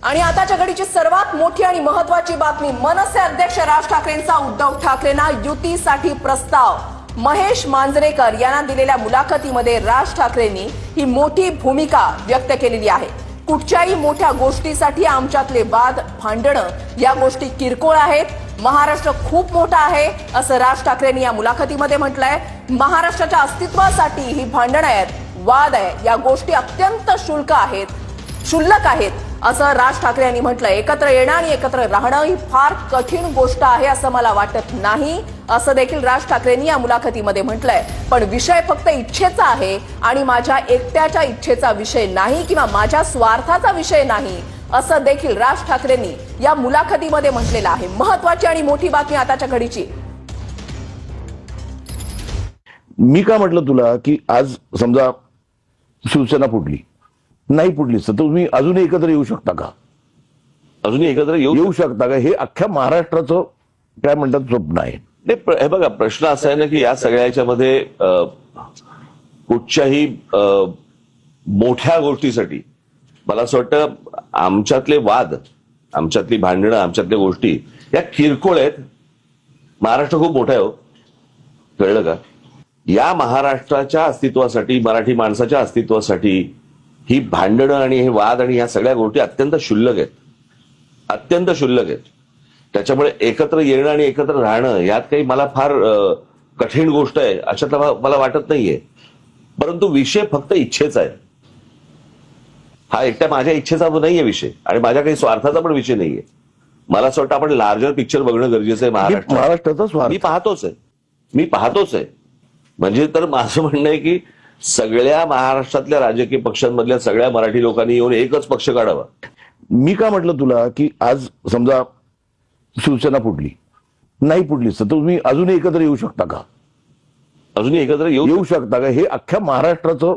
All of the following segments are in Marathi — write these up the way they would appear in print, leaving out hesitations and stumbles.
आणि आताच्या घडीची सर्वात मोठी आणि महत्त्वाची बातमी, मनसे अध्यक्ष राज ठाकरेंचा उद्धव ठाकरेंना युतीसाठी प्रस्ताव। महेश मांजरेकर यांना दिलेल्या मुलाखतीमध्ये राज ठाकरेंनी ही मोठी भूमिका व्यक्त केलेली आहे। कुठच्याही मोठ्या गोष्टीसाठी आमच्यातले वाद भांडणं या गोष्टी किरकोळ आहेत। महाराष्ट्र खूप मोठा आहे असं राज ठाकरेंनी या मुलाखतीमध्ये म्हटलंय। महाराष्ट्राच्या अस्तित्वासाठी ही भांडणं आहेत, वाद आहे, या गोष्टी अत्यंत क्षुल्लक आहेत असं राज ठाकरे यांनी म्हटलंय। एकत्र येणं आणि एकत्र राहणं ही फार कठीण गोष्ट आहे असं मला वाटत नाही असं देखील राज ठाकरेंनी या मुलाखतीमध्ये म्हटलंय। पण विषय फक्त इच्छेचा आहे आणि माझ्या एकट्याच्या इच्छेचा विषय नाही किंवा माझ्या स्वार्थाचा विषय नाही असं देखील राज ठाकरेंनी या मुलाखतीमध्ये म्हटलेलं आहे। महत्त्वाची आणि मोठी बातमी आताच्या घडीची। मी का म्हटलं तुला की आज समजा शिवसेना फुटली नाही, फुटली तर तुम्ही अजूनही एकत्र येऊ शकता का? अजूनही एकत्र येऊ शकता का? हे अख्ख्या महाराष्ट्राचं काय म्हणतात स्वप्न आहे। हे बघा, प्रश्न असा आहे ना की या सगळ्याच्या मध्ये कुठच्याही मोठ्या गोष्टीसाठी मला असं वाटतं आमच्यातले वाद, आमच्यातली भांडणं, आमच्यातल्या गोष्टी या किरकोळ आहेत। महाराष्ट्र खूप मोठा आहे हो, कळलं का? या महाराष्ट्राच्या अस्तित्वासाठी, मराठी माणसाच्या अस्तित्वासाठी ही भांडणं आणि हे वाद आणि ह्या सगळ्या गोष्टी अत्यंत क्षुल्लक आहेत, अत्यंत क्षुल्लक आहेत। त्याच्यामुळे एकत्र येणं आणि एकत्र राहणं यात काही मला फार कठीण गोष्ट आहे अशातला मला वाटत नाहीये। परंतु विषय फक्त इच्छेचा आहे। हा एकट्या माझ्या इच्छेचा नाहीये विषय आणि माझ्या काही स्वार्थाचा पण विषय नाहीये। मला असं वाटतं आपण लार्जर पिक्चर बघणं गरजेचं आहे। महाराष्ट्राचा स्वार्थ मी पाहतोच आहे म्हणजे तर माझं म्हणणं आहे की सगळ्या महाराष्ट्रातल्या राजकीय पक्षांमधल्या सगळ्या मराठी लोकांनी येऊन एकच पक्ष काढावा। मी का म्हटलं तुला की आज समजा शिवसेना फुटली नाही, फुटली तर तुम्ही अजूनही एकत्र येऊ शकता का? अजूनही एकत्र येऊ शकता का? हे अख्ख्या महाराष्ट्राचं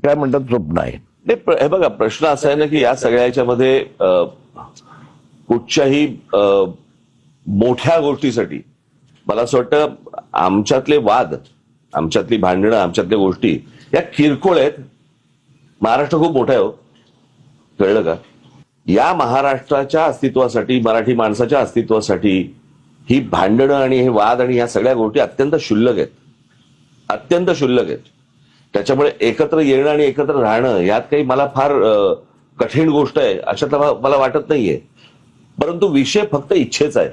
काय म्हणतात स्वप्न आहे। हे बघा, प्रश्न असा आहे ना की या सगळ्याच्या मध्ये कुठच्याही मोठ्या गोष्टीसाठी मला असं वाटतं आमच्यातले वाद, आमच्यातली भांडणं, आमच्यातल्या गोष्टी या किरकोळ आहेत। महाराष्ट्र खूप मोठा आहे हो, कळलं का? या महाराष्ट्राच्या अस्तित्वासाठी, मराठी माणसाच्या अस्तित्वासाठी ही भांडणं आणि हे वाद आणि ह्या सगळ्या गोष्टी अत्यंत क्षुल्लक आहेत, अत्यंत क्षुल्लक आहेत। त्याच्यामुळे एकत्र येणं आणि एकत्र राहणं यात काही मला फार कठीण गोष्ट आहे अशातला मला वाटत नाहीये। परंतु विषय फक्त इच्छेचा आहे।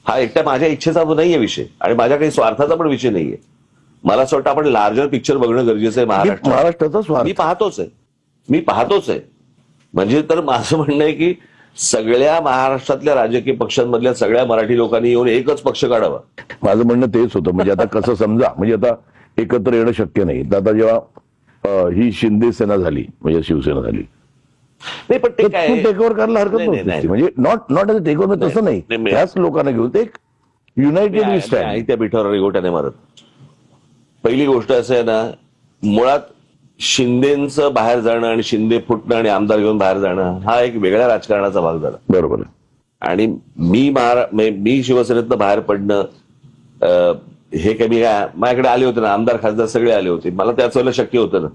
हा एकट्या माझ्या इच्छेचा नाहीये विषय आणि माझ्या काही स्वार्थाचा पण विषय नाहीये। मला असं वाटतं आपण लार्जर पिक्चर बघणं गरजेचं आहे। महाराष्ट्राचा स्वार्थ मी पाहतोच आहे म्हणजे तर माझं म्हणणं आहे की सगळ्या महाराष्ट्रातल्या राजकीय पक्षांमधल्या सगळ्या मराठी लोकांनी येऊन एकच पक्ष काढावा। माझं म्हणणं तेच होतं। म्हणजे आता कसं समजा, म्हणजे आता एकत्र येणं शक्य नाही तर आता जेव्हा ही शिंदे सेना झाली म्हणजे शिवसेना झाली, नाही पण ते काय टेक ओव्हर करायला हरकत नव्हती। म्हणजे नॉट एज टेक ओव्हर, तसं नाही, त्याच लोकांना घेऊन ते एक युनायटेड लिस्ट आहे। आणि त्या पिठावर रेगोट्याने मारत। पहिली गोष्ट असं आहे ना, मुळात शिंदेचं बाहेर जाणं आणि शिंदे फुटणं आणि आमदार घेऊन बाहेर जाणं हा एक वेगळ्या राजकारणाचा भाग झाला। बरोबर आहे। आणि मी शिवसेनेतनं बाहेर पडणं हे काही माझ्याकडे आले होते ना, आमदार खासदार सगळे आले होते, मला त्याच वेळेला शक्य होतं ना।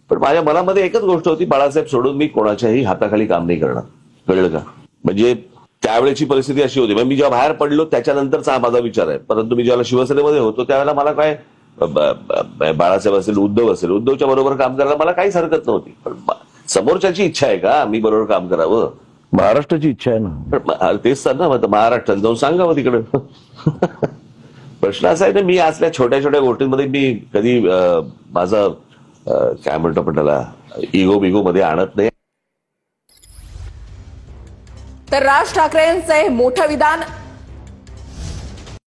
पण माझ्या मनामध्ये एकच गोष्ट होती, बाळासाहेब सोडून मी कोणाच्याही हाताखाली काम नाही करणार, कळलं का? म्हणजे त्यावेळेची परिस्थिती अशी होती। मी जेव्हा बाहेर पडलो त्याच्यानंतरचा हा माझा विचार आहे। परंतु मी जेव्हा शिवसेनेमध्ये होतो त्यावेळेला मला काय बाळासाहेब असेल, उद्धव असेल, उद्धवच्या बरोबर काम करायला मला काहीच हरकत नव्हती। पण समोरच्याची इच्छा आहे का मी बरोबर काम करावं? महाराष्ट्राची इच्छा आहे ना। पण तेच तर ना, महाराष्ट्रात जाऊन सांगावं तिकडे। प्रश्न असा आहे ना, मी असल्या छोट्या छोट्या गोष्टींमध्ये मी कधी माझं काय म्हणतो आपण त्याला इगो मध्ये आणत नाही। तर राज ठाकरेंचे मोठं विधान